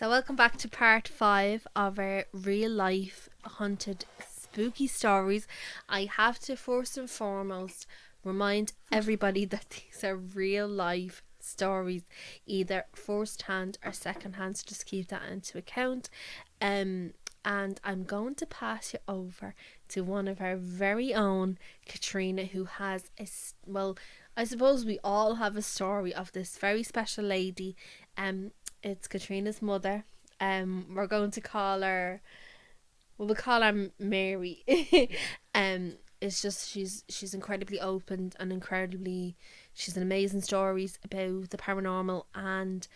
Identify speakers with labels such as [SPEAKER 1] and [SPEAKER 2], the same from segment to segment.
[SPEAKER 1] So welcome back to part 5 of our real life haunted spooky stories. I have to first and foremost remind everybody that these are real life stories, either first hand or second hand, so just keep that into account. And I'm going to pass you over to one of our very own, Katrina, who has I suppose we all have a story of this very special lady. It's Katrina's mother. We're going to call her. We'll call her Mary. It's just she's incredibly open and she's an amazing stories about the paranormal and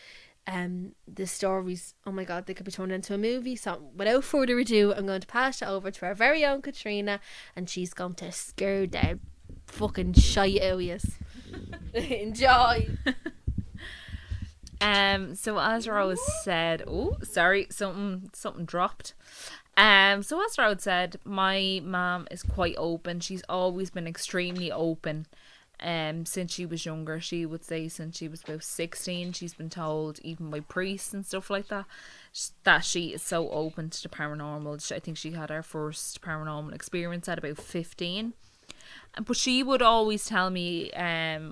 [SPEAKER 1] the stories. Oh my god, they could be turned into a movie. So without further ado, I'm going to pass it over to our very own Katrina, and she's going to scare the fucking shite out of you. Enjoy.
[SPEAKER 2] So as Rose said, something dropped. So as Rose said, my mum is quite open. She's always been extremely open. Since she was younger, she would say since she was about 16, she's been told, even by priests and stuff like that, that she is so open to the paranormal. I think she had her first paranormal experience at about 15. But she would always tell me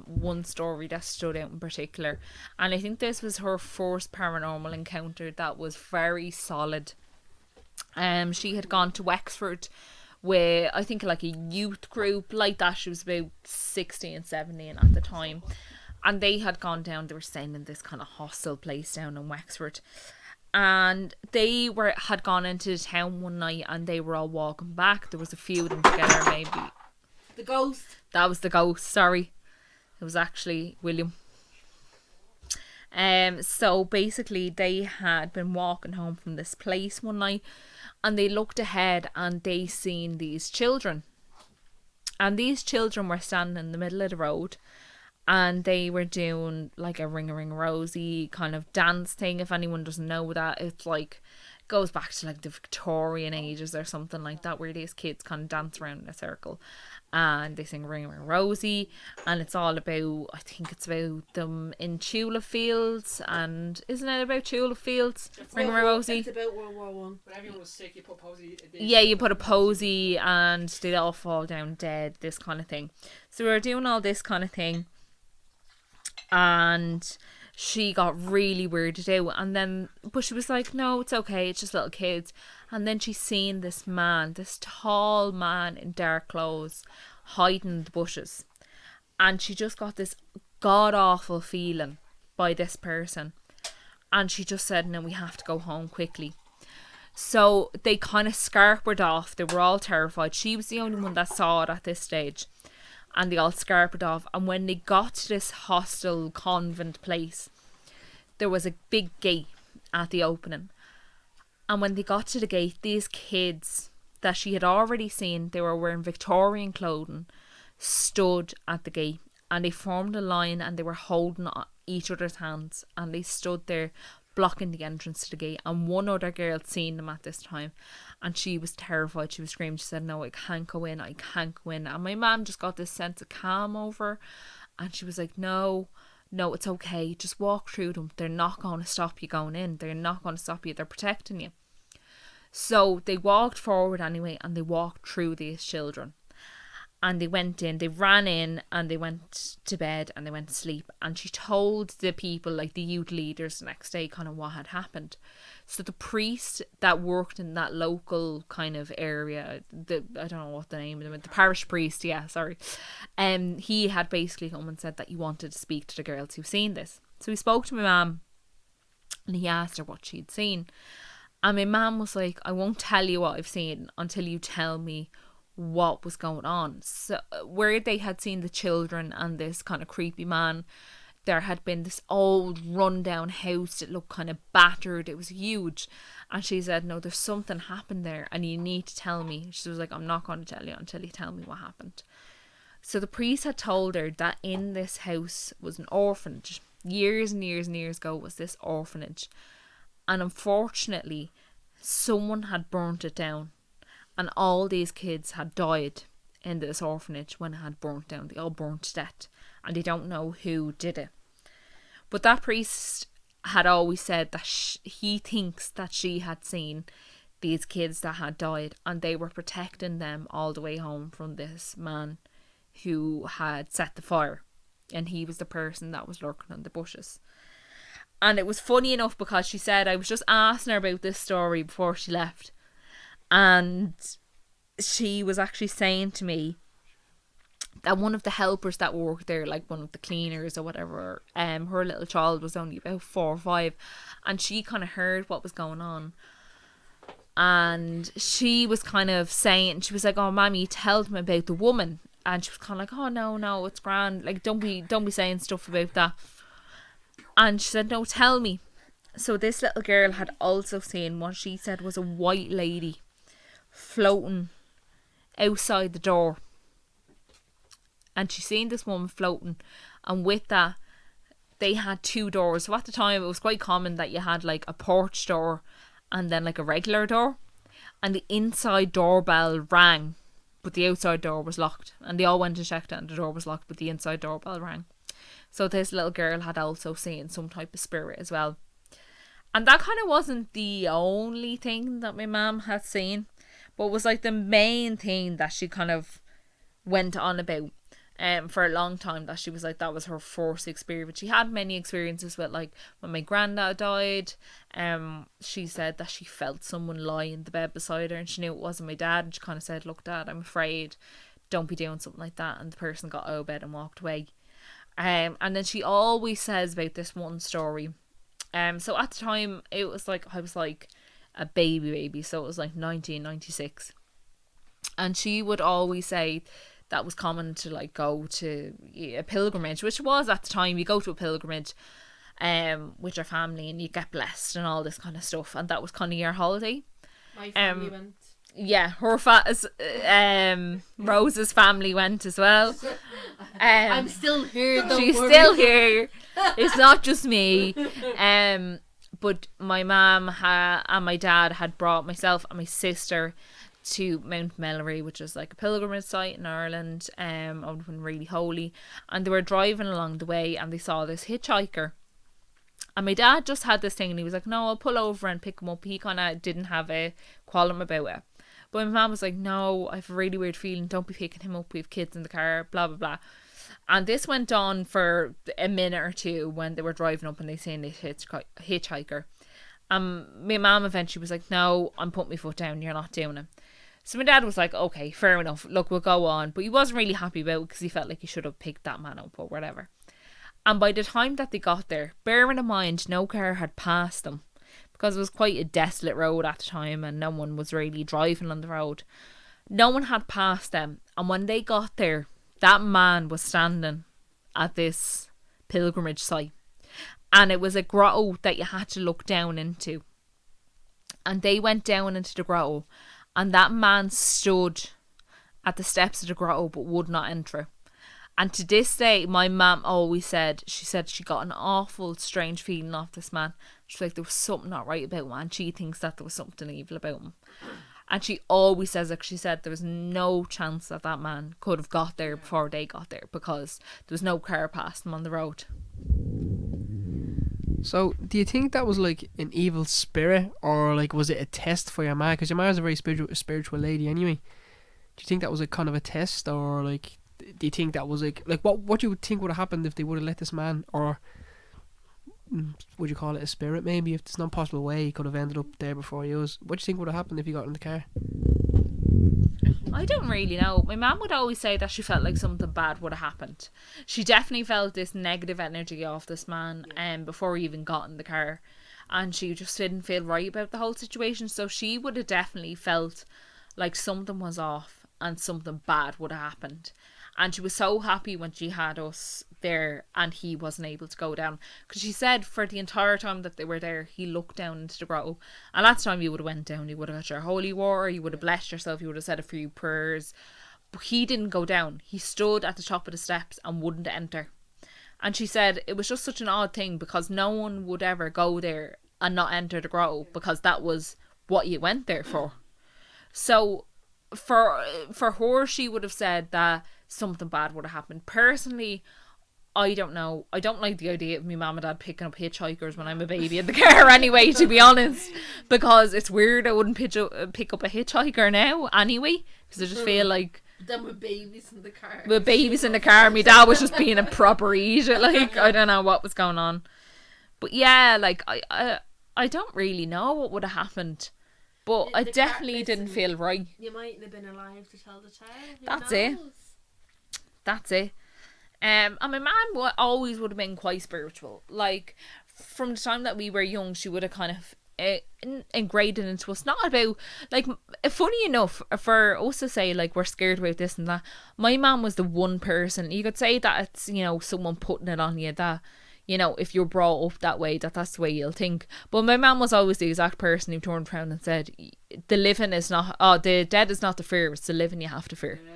[SPEAKER 2] one story that stood out in particular, and I think this was her first paranormal encounter that was very solid. She had gone to Wexford with, I think, like a youth group like that. She was about 16, 17 at the time, and they had gone down. They were staying in this kind of hostel place down in Wexford, and they had gone into the town one night, and they were all walking back. There was a few of them together, maybe.
[SPEAKER 1] The ghost.
[SPEAKER 2] That was the ghost, sorry. It was actually William. So basically they had been walking home from this place one night, and they looked ahead and they seen these children. And these children were standing in the middle of the road, and they were doing like a ring a ring rosy kind of dance thing. If anyone doesn't know that, it's like goes back to like the Victorian ages or something like that, where these kids kind of dance around in a circle and they sing Ring Ring Rosie, and it's all about, I think it's about them in tulip fields, and isn't it about tulip fields? Ring Ring Rosie.
[SPEAKER 1] It's about World War One.
[SPEAKER 3] When everyone was sick, you put posy.
[SPEAKER 2] Yeah, you put a posy and they all fall down dead, this kind of thing. So we were doing all this kind of thing, and she got really weirded out, but she was like, no, it's okay, it's just little kids. And then she seen this man, this tall man in dark clothes, hiding in the bushes, and she just got this god awful feeling by this person, and she just said, no, we have to go home quickly. So they kind of scarpered off. They were all terrified. She was the only one that saw it at this stage, and they all scarpered off. And when they got to this hostel convent place, there was a big gate at the opening. And when they got to the gate, these kids that she had already seen, they were wearing Victorian clothing, stood at the gate, and they formed a line, and they were holding each other's hands, and they stood there blocking the entrance to the gate. And one other girl seen them at this time, and she was terrified. She was screaming. She said, no, I can't go in, I can't go in. And my mum just got this sense of calm over her, and she was like, no, it's okay, just walk through them. They're not going to stop you going in. They're not going to stop you. They're protecting you. So they walked forward anyway, and they walked through these children, and they went in, they ran in, and they went to bed, and they went to sleep. And she told the people, like the youth leaders, the next day kind of what had happened. So the priest that worked in that local kind of area, I don't know what the name of them, the parish priest, he had basically come and said that he wanted to speak to the girls who've seen this. So he spoke to my mum, and he asked her what she'd seen. And my mum was like, I won't tell you what I've seen until you tell me what was going on. So where they had seen the children and this kind of creepy man, there had been this old rundown house. It looked kind of battered. It was huge. And she said, no, there's something happened there, and you need to tell me. She was like, I'm not going to tell you until you tell me what happened. So the priest had told her that in this house was an orphanage. Years and years and years ago was this orphanage. And unfortunately, someone had burnt it down, and all these kids had died in this orphanage when it had burnt down. They all burnt to death, and they don't know who did it. But that priest had always said that he thinks that she had seen these kids that had died, and they were protecting them all the way home from this man who had set the fire, and he was the person that was lurking in the bushes. And it was funny enough because she said, I was just asking her about this story before she left, and she was actually saying to me that one of the helpers that worked there, like one of the cleaners or whatever, her little child was only about 4 or 5, and she kind of heard what was going on, and she was kind of saying, she was like, oh mammy, tell them about the woman. And she was kind of like, oh no, it's grand, like don't be saying stuff about that. And she said, no, tell me. So this little girl had also seen what she said was a white lady floating outside the door. And she seen this woman floating, and with that they had 2 doors. So at the time it was quite common that you had like a porch door and then like a regular door, and the inside doorbell rang but the outside door was locked, and they all went and checked it and the door was locked but the inside doorbell rang. So this little girl had also seen some type of spirit as well. And that kind of wasn't the only thing that my mum had seen, but it was like the main thing that she kind of went on about for a long time, that she was like, that was her first experience. She had many experiences with, like when my granddad died, she said that she felt someone lie in the bed beside her and she knew it wasn't my dad, and she kind of said, look dad, I'm afraid, don't be doing something like that, and the person got out of bed and walked away. And then she always says about this one story. So at the time it was like, I was like a baby, so it was like 1996, and she would always say that was common to like go to a pilgrimage, which was at the time, you go to a pilgrimage with your family and you get blessed and all this kind of stuff, and that was kind of your holiday.
[SPEAKER 1] My family went.
[SPEAKER 2] Yeah, Rose's family went as well.
[SPEAKER 1] I'm still here.
[SPEAKER 2] She's still here. It's not just me. But my mum and my dad had brought myself and my sister to Mount Melleray, which is like a pilgrimage site in Ireland, open really holy, and they were driving along the way and they saw this hitchhiker, and my dad just had this thing and he was like, no, I'll pull over and pick him up. He kind of didn't have a qualm about it, but my mum was like, no, I have a really weird feeling, don't be picking him up, we have kids in the car, blah blah blah. And this went on for a minute or two when they were driving up and they seen this hitchhiker. My mum eventually was like, no, I'm putting my foot down, you're not doing it. So my dad was like, okay, fair enough, look, we'll go on. But he wasn't really happy about it because he felt like he should have picked that man up or whatever. And by the time that they got there, bearing in mind no car had passed them, because it was quite a desolate road at the time and no one was really driving on the road, no one had passed them. And when they got there, that man was standing at this pilgrimage site, and it was a grotto that you had to look down into. And they went down into the grotto, and that man stood at the steps of the grotto but would not enter. And to this day, my mum always said, she said she got an awful strange feeling off this man. She's like, there was something not right about him, and she thinks that there was something evil about him. And she always says, like, she said there was no chance that that man could have got there before they got there, because there was no car past them on the road.
[SPEAKER 3] So, do you think that was like an evil spirit, or like was it a test for your ma? Because your ma is a very spiritual lady anyway. Do you think that was a kind of a test, or like, do you think that was like what do you think would have happened if they would have let this man, or would you call it a spirit maybe, if there's no possible way he could have ended up there before he was? What do you think would have happened if he got in the car?
[SPEAKER 2] I don't really know. My mum would always say that she felt like something bad would have happened. She definitely felt this negative energy off this man before he even got in the car, and she just didn't feel right about the whole situation. So she would have definitely felt like something was off and something bad would have happened. And she was so happy when she had us there and he wasn't able to go down, because she said for the entire time that they were there, he looked down into the grotto, and last time you would have went down, you would have got your holy water, you would have blessed yourself, you would have said a few prayers, but he didn't go down. He stood at the top of the steps and wouldn't enter. And she said it was just such an odd thing, because no one would ever go there and not enter the grotto, because that was what you went there for. So for her, she would have said that something bad would have happened. Personally, I don't know. I don't like the idea of me mum and dad picking up hitchhikers when I'm a baby in the car anyway, to be honest. Because it's weird I wouldn't pick up a hitchhiker now anyway. Because I just feel like...
[SPEAKER 1] Then with babies in the car.
[SPEAKER 2] With babies in the car, my dad was just being a proper idiot. Like, I don't know what was going on. But yeah, like, I don't really know what would have happened. But I definitely didn't feel right.
[SPEAKER 1] You mightn't have been alive to tell the tale.
[SPEAKER 2] That's it. That's it. And my mum always would have been quite spiritual. Like, from the time that we were young, she would have kind of ingrained it into us. Not about, like, funny enough, for us to say, like, we're scared about this and that, my mum was the one person, you could say that it's, you know, someone putting it on you, that, you know, if you're brought up that way, that's the way you'll think. But my mum was always the exact person who turned around and said, the living is not, the dead is not the fear, it's the living you have to fear. Yeah.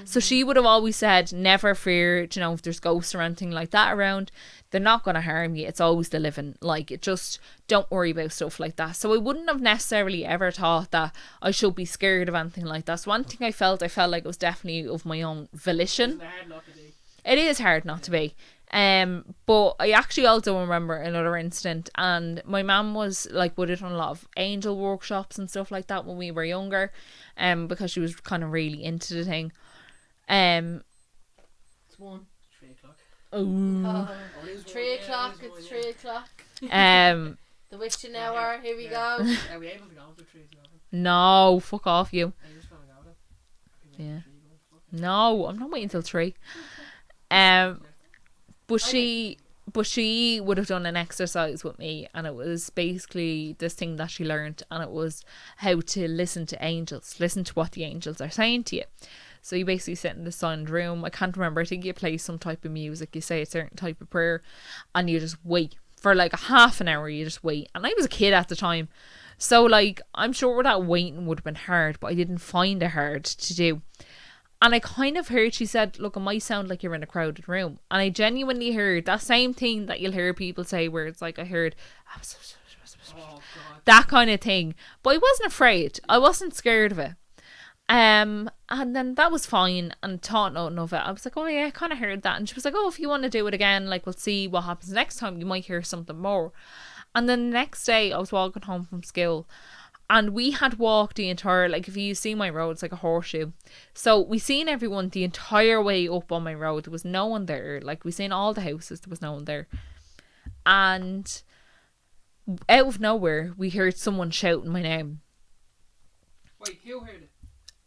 [SPEAKER 2] So she would have always said, never fear, you know, if there's ghosts or anything like that around, they're not going to harm you. It's always the living. Like, it just, don't worry about stuff like that. So I wouldn't have necessarily ever thought that I should be scared of anything like that. So one thing I felt like it was definitely of my own volition. It is hard not to be. But I actually also remember another incident, and my mum was like, would have done a lot of angel workshops and stuff like that when we were younger, because she was kind of really into the thing.
[SPEAKER 1] It's 1.
[SPEAKER 3] 3 o'clock.
[SPEAKER 2] Oh.
[SPEAKER 1] 3 o'clock. It's 3 o'clock. The witching hour. Here we go.
[SPEAKER 3] Are we able to go to 3 o'clock?
[SPEAKER 2] No, fuck off you.
[SPEAKER 3] I just want to go there.
[SPEAKER 2] Yeah. No, I'm not waiting till 3. But she would have done an exercise with me, and it was basically this thing that she learned, and it was how to listen to angels, listen to what the angels are saying to you. So you basically sit in the silent room. I can't remember. I think you play some type of music. You say a certain type of prayer, and you just wait for like a half an hour. You just wait. And I was a kid at the time, so like I'm sure that waiting would have been hard, but I didn't find it hard to do. And I kind of heard, she said, look, it might sound like you're in a crowded room. And I genuinely heard that same thing that you'll hear people say, where it's like, I heard that kind of thing. But I wasn't afraid. I wasn't scared of it. And then that was fine, and thought nothing of it. I was like, oh yeah, I kind of heard that. And she was like, oh, if you want to do it again, like, we'll see what happens next time. You might hear something more. And then the next day I was walking home from school, and we had walked the entire, like, if you see my road, it's like a horseshoe. So we seen everyone the entire way up on my road. There was no one there. Like, we seen all the houses. There was no one there. And out of nowhere, we heard someone shouting my name.
[SPEAKER 3] Wait, who heard it?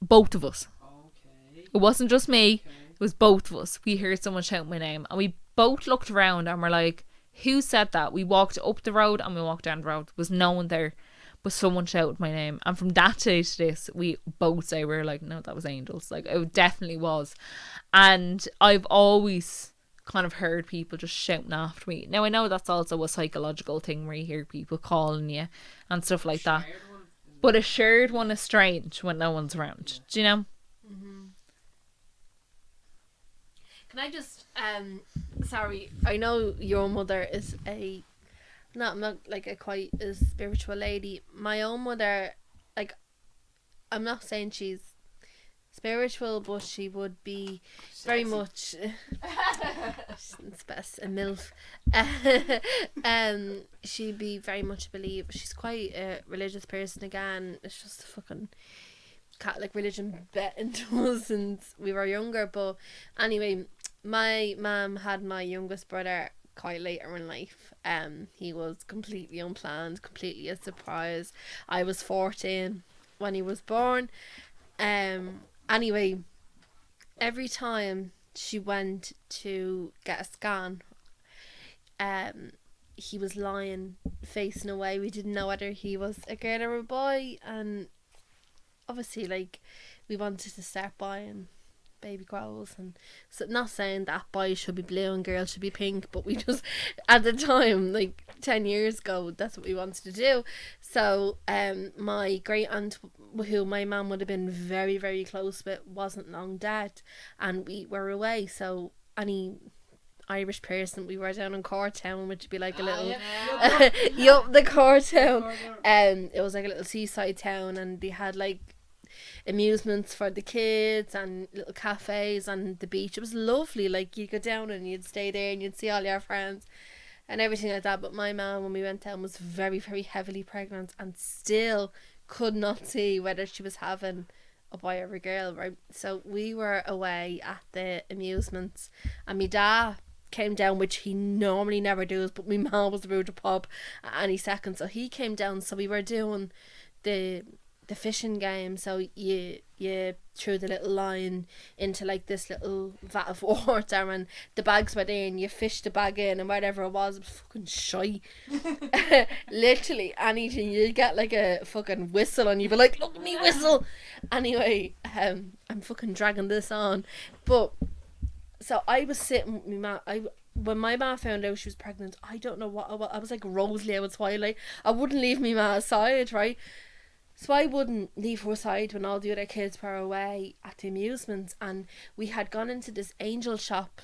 [SPEAKER 2] Both of us.
[SPEAKER 3] Okay.
[SPEAKER 2] It wasn't just me. Okay. It was both of us. We heard someone shouting my name. And we both looked around and were like, who said that? We walked up the road and we walked down the road. There was no one there. But someone shouted my name, and from that day to this, we both say, we're like, no, that was angels. Like, it definitely was. And I've always kind of heard people just shouting after me. Now I know that's also a psychological thing where you hear people calling you and stuff like that, but a shared one is strange when no one's around. Do you know?
[SPEAKER 1] Mm-hmm. Can I just sorry, I know your mother is not like a quite a spiritual lady. My own mother, like, I'm not saying she's spiritual, but she would be very much she's best a MILF. She'd be very much a believer. She's quite a religious person again. It's just a fucking Catholic religion bet into us since we were younger. But anyway, my mum had my youngest brother quite later in life. He was completely unplanned, completely a surprise. I was 14 when he was born. Anyway, every time she went to get a scan, he was lying facing away. We didn't know whether he was a girl or a boy, and obviously, like, we wanted to start buying baby clothes, and so not saying that boys should be blue and girls should be pink, but we just, at the time, like 10 years ago, that's what we wanted to do. So my great aunt, who my mum would have been very, very close with, wasn't long dead, and we were away. So any Irish person, we were down in Cortown, which would be like a little yup, the Cortown. It was like a little seaside town, and they had like amusements for the kids and little cafes and the beach. It was lovely. Like, you'd go down and you'd stay there and you'd see all your friends and everything like that. But my mum, when we went down, was very, very heavily pregnant and still could not see whether she was having a boy or a girl, right? So we were away at the amusements, and my dad came down, which he normally never does, but my mum was about to pop at any second, so he came down. So we were doing the fishing game. So you threw the little line into like this little vat of water, and the bags were there, and you fished the bag in, and whatever it was fucking shy. Literally anything, you get like a fucking whistle and you'd be like, look at me whistle. Anyway, I'm fucking dragging this on. But so I was sitting with my mum. When my ma found out she was pregnant, I don't know what I was like Rosalie with Twilight. I wouldn't leave my ma aside, right? So I wouldn't leave her aside when all the other kids were away at the amusements, and we had gone into this angel shop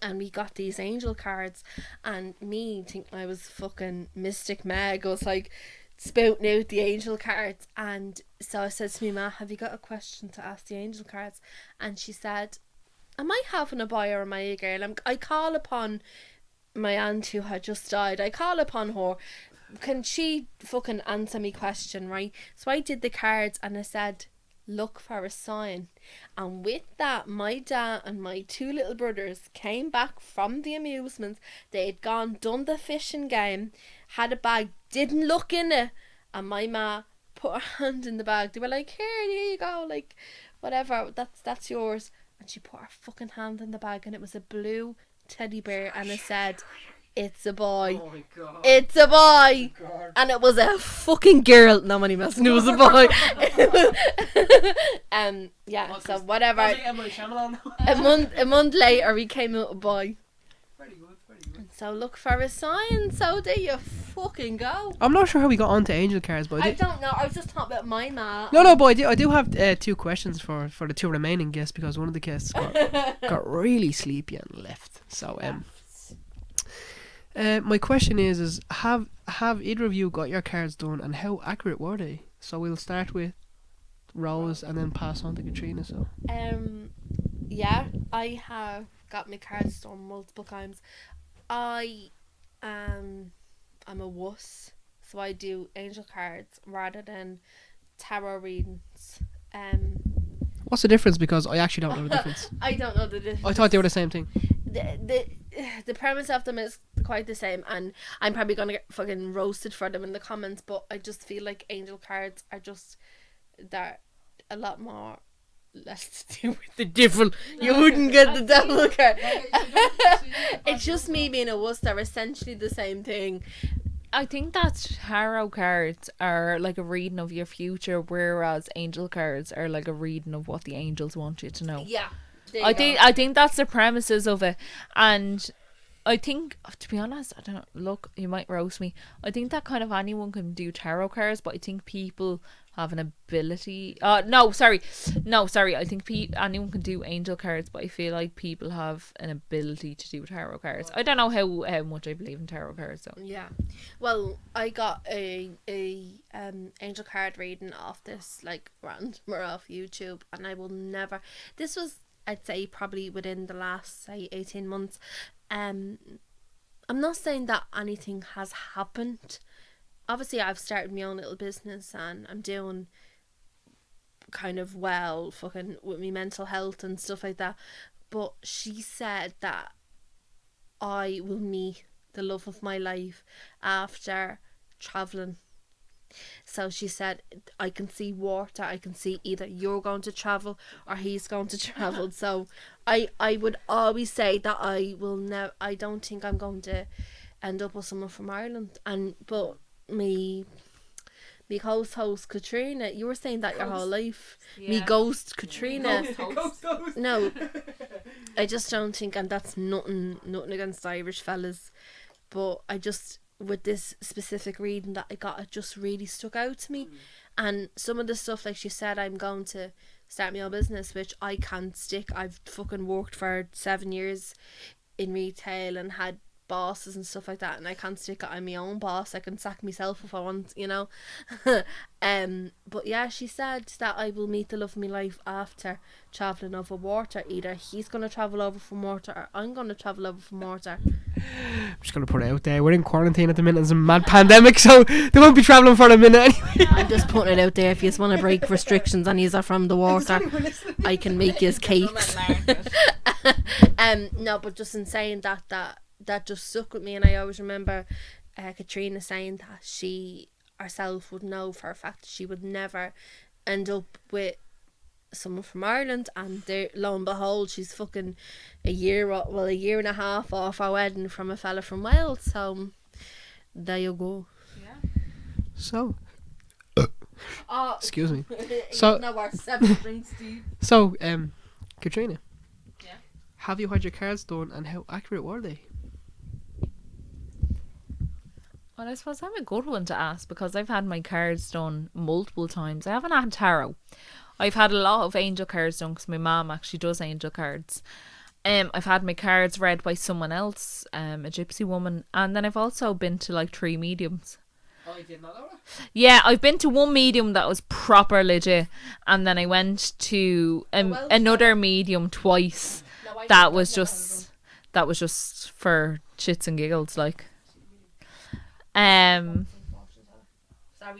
[SPEAKER 1] and we got these angel cards, and me think I was fucking Mystic Meg. I was like spouting out the angel cards, and so I said to me, Ma, have you got a question to ask the angel cards? And she said, am I having a boy or am I a girl? I call upon my aunt who had just died. I call upon her. Can she fucking answer me question, right? So I did the cards and I said, look for a sign. And with that, my dad and my two little brothers came back from the amusements. They had done the fishing game, had a bag, didn't look in it, and my ma put her hand in the bag. They were like, here you go, like, whatever, that's yours. And she put her fucking hand in the bag, and it was a blue teddy bear, and it said, it's a boy.
[SPEAKER 3] Oh my God.
[SPEAKER 1] It's a boy.
[SPEAKER 3] God.
[SPEAKER 1] And it was a fucking girl. No money messing, it was a boy. Yeah, so whatever. A month later we came out a boy.
[SPEAKER 3] Very good.
[SPEAKER 1] So look for a sign, so there you fucking go.
[SPEAKER 3] I'm not sure how we got onto angel cards, but
[SPEAKER 1] I don't know, I was just talking about my ma.
[SPEAKER 3] No, but I do have two questions for the two remaining guests, because one of the guests got really sleepy and left. So my question is have either of you got your cards done, and how accurate were they? So we'll start with Rose and then pass on to Katrina. So
[SPEAKER 1] yeah, I have got my cards done multiple times. I'm a wuss, so I do angel cards rather than tarot readings.
[SPEAKER 3] what's the difference? Because I actually don't know the difference.
[SPEAKER 1] I don't know the difference.
[SPEAKER 3] I thought they were the same thing.
[SPEAKER 1] The premise of them is quite the same, and I'm probably gonna get fucking roasted for them in the comments, but I just feel like angel cards are just, they're a lot more less to do with the devil. You wouldn't get the devil card. It's just me being a wuss. They're essentially the same thing.
[SPEAKER 2] I think that tarot cards are like a reading of your future, whereas angel cards are like a reading of what the angels want you to know.
[SPEAKER 1] Yeah.
[SPEAKER 2] I think that's the premises of it, and I think, to be honest, I don't look. You might roast me. I think that kind of anyone can do tarot cards, but I think people have an ability. No, sorry. I think anyone can do angel cards, but I feel like people have an ability to do tarot cards. I don't know how much I believe in tarot cards, though.
[SPEAKER 1] Yeah, well, I got a angel card reading off this like randomer off YouTube, and I will never. This was, I'd say, probably within the last, say, 18 months. I'm not saying that anything has happened. Obviously, I've started my own little business and I'm doing kind of well, fucking with my mental health and stuff like that. But she said that I will meet the love of my life after travelling. So she said, I can see water, I can see either you're going to travel or he's going to travel. So I would always say that I don't think I'm going to end up with someone from Ireland. But me host Katrina, you were saying that your whole life. Yeah. Me ghost Katrina.
[SPEAKER 3] Ghost.
[SPEAKER 1] No, I just don't think, and that's nothing against Irish fellas, but I just, with this specific reading that I got, it just really stuck out to me. And some of the stuff, like she said, I'm going to start my own business, which I can't stick. I've fucking worked for 7 years in retail and had bosses and stuff like that, and I can't stick it. I'm my own boss. I can sack myself if I want, you know. But yeah, she said that I will meet the love of my life after travelling over water. Either he's gonna travel over from water, or I'm gonna travel over from water.
[SPEAKER 3] I'm just gonna put it out there. We're in quarantine at the minute. It's a mad pandemic, so they won't be travelling for a minute anyway.
[SPEAKER 1] I'm just putting it out there. If you just want to break restrictions and you're from the water, I can make you cakes. No, but just in saying that just stuck with me, and I always remember Katrina saying that she herself would know for a fact she would never end up with someone from Ireland, and there, lo and behold, she's fucking a year and a half off our wedding from a fella from Wales. So there you go.
[SPEAKER 2] Yeah.
[SPEAKER 3] So excuse me.
[SPEAKER 1] So
[SPEAKER 3] So Katrina,
[SPEAKER 2] Yeah.
[SPEAKER 3] have you had your cards done, and how accurate were they?
[SPEAKER 2] Well, I suppose I'm a good one to ask, because I've had my cards done multiple times. I haven't had tarot. I've had a lot of angel cards done because my mum actually does angel cards. I've had my cards read by someone else, a gypsy woman, and then I've also been to like 3 mediums.
[SPEAKER 3] Oh, you did not know that?
[SPEAKER 2] Yeah, I've been to one medium that was proper legit, and then I went to another medium twice. That was just for shits and giggles, like.
[SPEAKER 1] Sorry,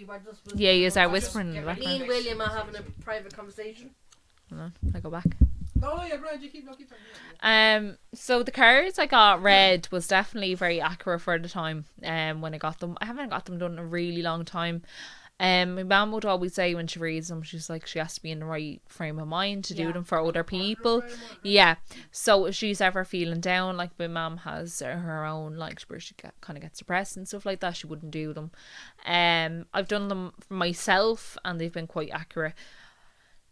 [SPEAKER 1] we're just
[SPEAKER 2] Yeah, you are whispering in the
[SPEAKER 1] me
[SPEAKER 2] background.
[SPEAKER 1] and William are having a private conversation.
[SPEAKER 2] Hold on, I go back.
[SPEAKER 3] No, you're right. You keep talking.
[SPEAKER 2] So the cards I got read was definitely very accurate for the time. When I got them, I haven't got them done in a really long time. My mum would always say when she reads them, she's like, she has to be in the right frame of mind to do them for other people. Yeah. So if she's ever feeling down, like my mum has her own, like where she kind of gets depressed and stuff like that, she wouldn't do them. I've done them for myself, and they've been quite accurate.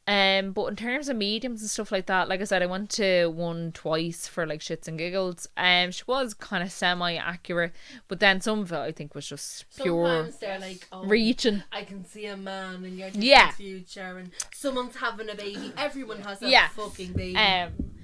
[SPEAKER 2] But in terms of mediums and stuff like that, like I said, I went to one twice for like shits and giggles. She was kind of semi-accurate, but then some of it I think was just pure
[SPEAKER 1] Sometimes they're like, oh,
[SPEAKER 2] reaching.
[SPEAKER 1] I can see a man in your
[SPEAKER 2] Yeah.
[SPEAKER 1] future, and someone's having a baby. Everyone has a
[SPEAKER 2] Yeah.
[SPEAKER 1] fucking baby.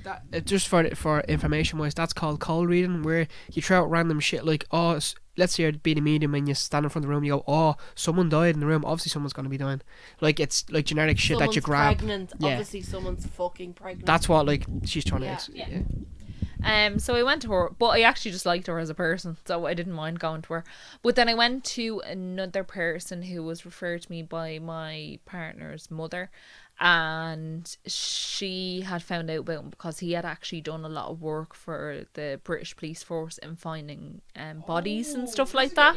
[SPEAKER 3] That just for information wise, that's called cold reading, where you throw out random shit like, oh, let's say you're being a medium and you stand in front of the room, you go, oh, someone died in the room, obviously someone's going to be dying. Like, it's like generic shit that you grab.
[SPEAKER 1] Pregnant.
[SPEAKER 3] Yeah.
[SPEAKER 1] Obviously someone's fucking pregnant.
[SPEAKER 3] That's what like she's trying
[SPEAKER 1] Yeah.
[SPEAKER 3] to
[SPEAKER 2] So I went to her, but I actually just liked her as a person, so I didn't mind going to her. But then I went to another person who was referred to me by my partner's mother, and she had found out about him because he had actually done a lot of work for the British police force in finding bodies and stuff like that.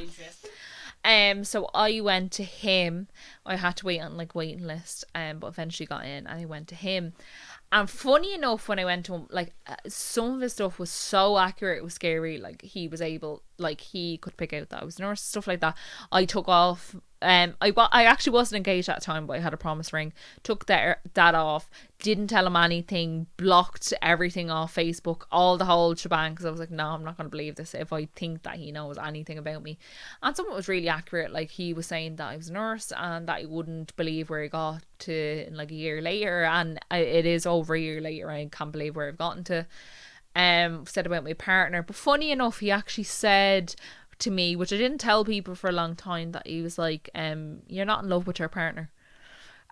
[SPEAKER 2] So I went to him. I had to wait on like waiting list, but eventually got in, and I went to him. And funny enough, when I went to him, like some of his stuff was so accurate, it was scary. Like he was able, like he could pick out that I was a nurse, stuff like that. I took off. I actually wasn't engaged at the time, but I had a promise ring. Took that off. Didn't tell him anything. Blocked everything off Facebook, all the whole shebang, because I was like, no, I'm not going to believe this if I think that he knows anything about me. And some of it was really accurate. Like he was saying that I was a nurse and that he wouldn't believe where he got to in like a year later, and it is over a year later. I can't believe where I've gotten to. Said about my partner, but funny enough, he actually said to me, which I didn't tell people for a long time, that he was like, you're not in love with your partner.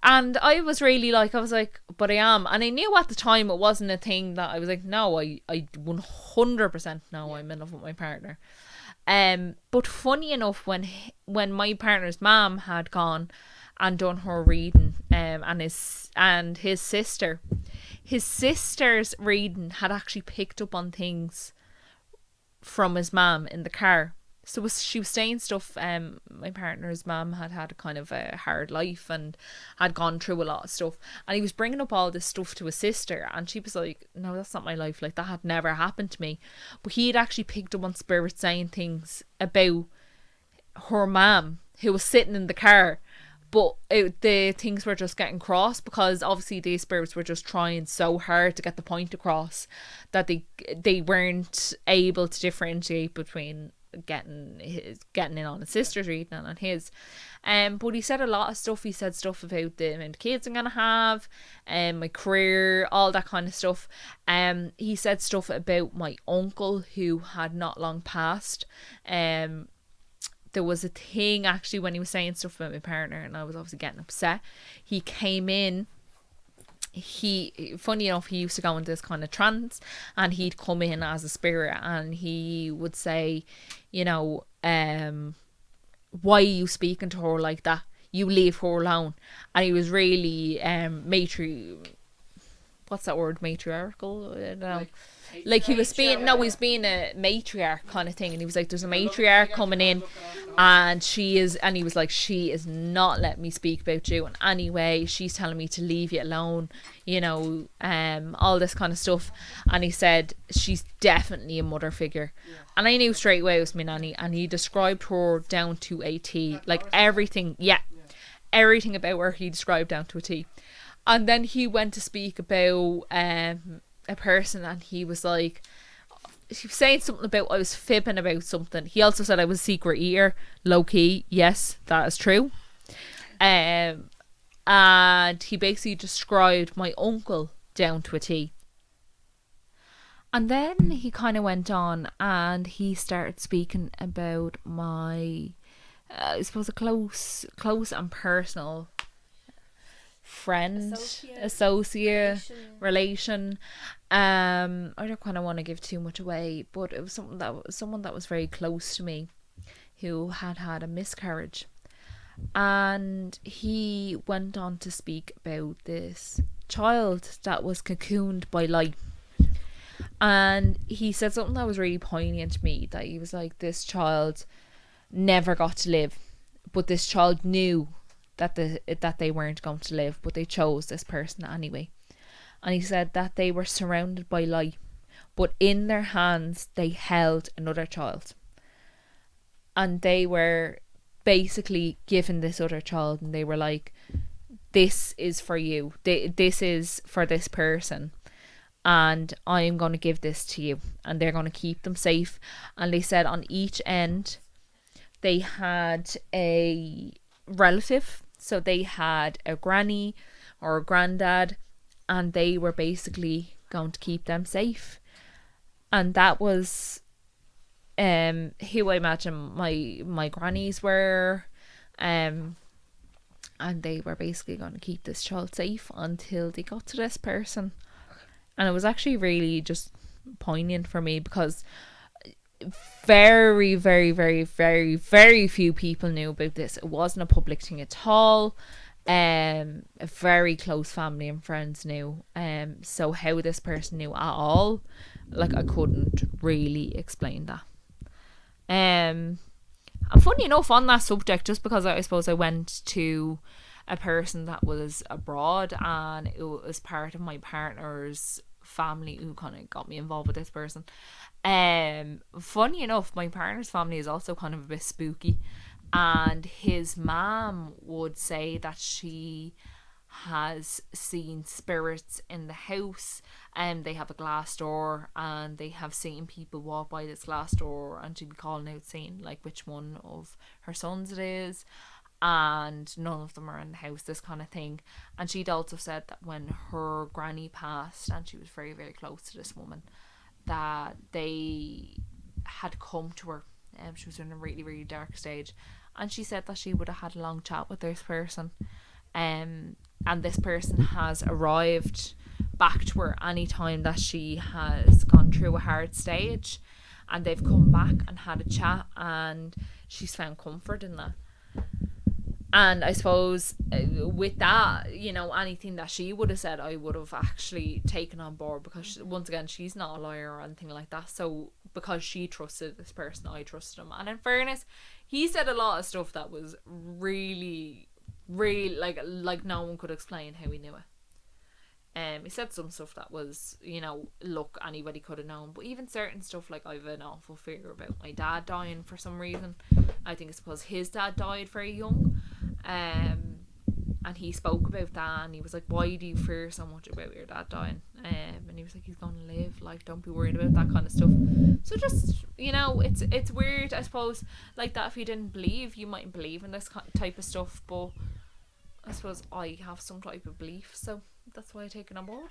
[SPEAKER 2] And I was really like, I was like, but I am. And I knew at the time it wasn't a thing that I was like, no, I 100% know I'm in love with my partner. But funny enough, when my partner's mom had gone and done her reading, and his sister's reading had actually picked up on things from his mom in the car. So she was saying stuff. My partner's mum had a kind of a hard life and had gone through a lot of stuff, and he was bringing up all this stuff to his sister, and she was like, no, that's not my life, like that had never happened to me. But he had actually picked up on spirit saying things about her mum who was sitting in the car, but the things were just getting crossed because obviously these spirits were just trying so hard to get the point across that they weren't able to differentiate between getting in on his sister's, reading on his. But he said a lot of stuff. He said stuff about the amount of kids I'm gonna have, my career, all that kind of stuff. He said stuff about my uncle who had not long passed. There was a thing actually when he was saying stuff about my partner, and I was obviously getting upset. He came in. Funny enough, he used to go into this kind of trance, and he'd come in as a spirit, and he would say, you know, why are you speaking to her like that? You leave her alone. And he was really what's that word, matriarchal? I don't know. Like he was being a matriarch kind of thing, and he was like, there's a matriarch coming in, and he was like, she is not letting me speak about you in any way. She's telling me to leave you alone, you know, all this kind of stuff. And he said she's definitely a mother figure, and I knew straight away it was my nanny. And he described her down to a T, like everything about her he described down to a T. And then he went to speak about a person, and he was like, he was saying something about I was fibbing about something. He also said I was a secret eater, low key. Yes, that is true. And he basically described my uncle down to a T. And then he kind of went on, and he started speaking about my, I suppose, a close and personal friend, associate, relation. I don't kind of want to give too much away, but it was someone that was very close to me, who had a miscarriage. And he went on to speak about this child that was cocooned by light. And he said something that was really poignant to me, that he was like, this child never got to live, but this child knew that they weren't going to live, but they chose this person anyway. And he said that they were surrounded by light, but in their hands they held another child, and they were basically given this other child, and they were like, this is for you, this is for this person, and I'm going to give this to you. And they're going to keep them safe. And they said on each end they had a relative. So they had a granny or a granddad, and they were basically going to keep them safe. And that was who I imagine my grannies were. And they were basically going to keep this child safe until they got to this person. And it was actually really just poignant for me, because very, very, very, very, very few people knew about this. It wasn't a public thing at all. A very close family and friends knew. So how this person knew at all, like, I couldn't really explain that. And funny enough, on that subject, just because I suppose I went to a person that was abroad, and it was part of my partner's family who kind of got me involved with this person. Funny enough, my partner's family is also kind of a bit spooky, and his mom would say that she has seen spirits in the house, and they have a glass door, and they have seen people walk by this glass door, and she'd be calling out saying like which one of her sons it is, and none of them are in the house, this kind of thing. And she'd also said that when her granny passed, and she was very, very close to this woman, that they had come to her, and she was in a really, really dark stage, and she said that she would have had a long chat with this person, and this person has arrived back to her anytime that she has gone through a hard stage, and they've come back and had a chat, and she's found comfort in that. And I suppose with that, you know, anything that she would have said, I would have actually taken on board, because once again, she's not a lawyer or anything like that. So because she trusted this person, I trusted him. And in fairness, he said a lot of stuff that was really, really like no one could explain how he knew it. He said some stuff that was, you know, look, anybody could have known. But even certain stuff, like, I have an awful fear about my dad dying for some reason. I think it's because his dad died very young. and he spoke about that, and he was like, why do you fear so much about your dad dying? And he was like, he's gonna live, like, don't be worried about that kind of stuff. So just, you know, it's weird, I suppose, like that. If you didn't believe, you mightn't believe in this type of stuff, but I suppose I have some type of belief, so that's why I take it on board.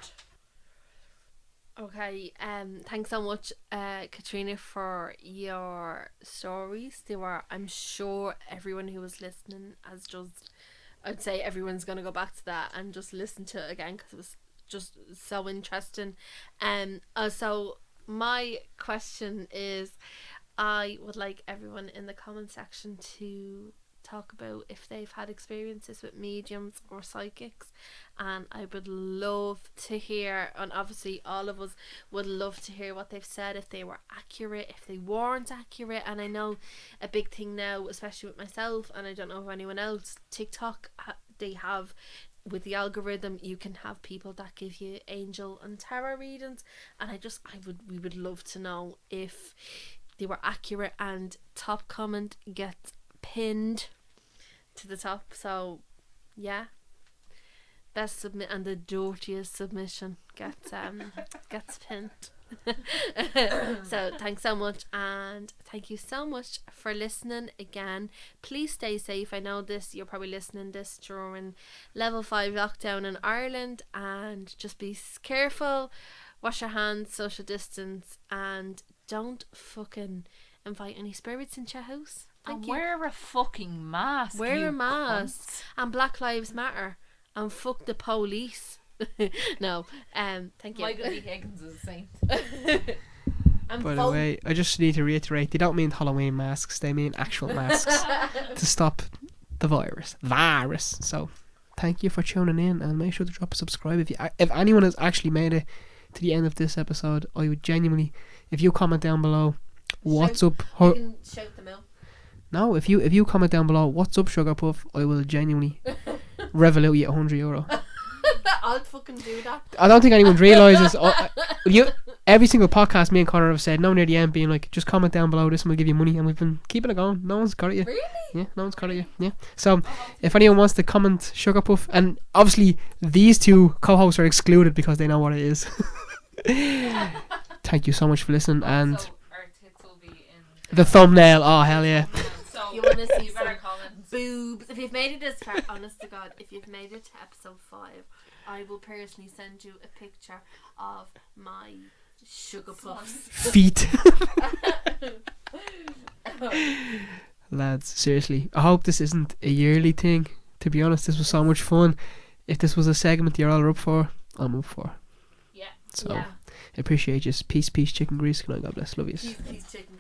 [SPEAKER 1] Okay, thanks so much, Katrina, for your stories. They were, I'm sure everyone who was listening has just, I'd say everyone's going to go back to that and just listen to it again, because it was just so interesting. So my question is, I would like everyone in the comment section to talk about if they've had experiences with mediums or psychics, and I would love to hear, and obviously all of us would love to hear what they've said, if they were accurate, if they weren't accurate. And I know a big thing now, especially with myself, and I don't know if anyone else, TikTok, they have, with the algorithm, you can have people that give you angel and tarot readings, and we would love to know if they were accurate, and top comment gets pinned to the top. So yeah, best submit and the dirtiest submission gets pinned. So thanks so much, and thank you so much for listening again. Please stay safe. I know you're probably listening this during level 5 lockdown in Ireland, and just be careful, wash your hands, social distance, and don't fucking invite any spirits into your house.
[SPEAKER 2] And wear a fucking mask.
[SPEAKER 1] Wear a mask. And Black Lives Matter. And fuck the police. No. Thank you.
[SPEAKER 2] Michael B. Higgins is a saint.
[SPEAKER 3] By the way, I just need to reiterate, they don't mean Halloween masks, they mean actual masks to stop the virus. So thank you for tuning in, and make sure to drop a subscribe. If anyone has actually made it to the end of this episode, I would genuinely, if you comment down below, what's up?
[SPEAKER 1] You can shout them out.
[SPEAKER 3] No, if you comment down below, what's up, Sugar Puff, I will genuinely revolute you €100.
[SPEAKER 1] I'll fucking do that.
[SPEAKER 3] I don't think anyone realises. Every single podcast me and Connor have said, no, near the end, being like, just comment down below, this and we'll give you money, and we've been keeping it going. No one's got it yet.
[SPEAKER 1] Really?
[SPEAKER 3] Yeah, no one's got it yet. Yeah. So, if anyone wants to comment Sugar Puff, and obviously these two co-hosts are excluded because they know what it is. Thank you so much for listening, and
[SPEAKER 2] our tits will be in
[SPEAKER 3] the thumbnail. Oh hell yeah!
[SPEAKER 2] So
[SPEAKER 1] You want to see
[SPEAKER 2] you better
[SPEAKER 1] some
[SPEAKER 2] comment.
[SPEAKER 1] boobs? If you've made it this far, honest to God, if you've made it to episode 5, I will personally send you a picture of my sugar puffs.
[SPEAKER 3] Feet. Lads, seriously, I hope this isn't a yearly thing. To be honest, this was so much fun. If this was a segment you're all up for, I'm up for.
[SPEAKER 2] Yeah.
[SPEAKER 3] So,
[SPEAKER 1] Yeah.
[SPEAKER 3] I appreciate you. Peace, chicken grease. Good night, God bless. Love you.
[SPEAKER 1] Peace, chicken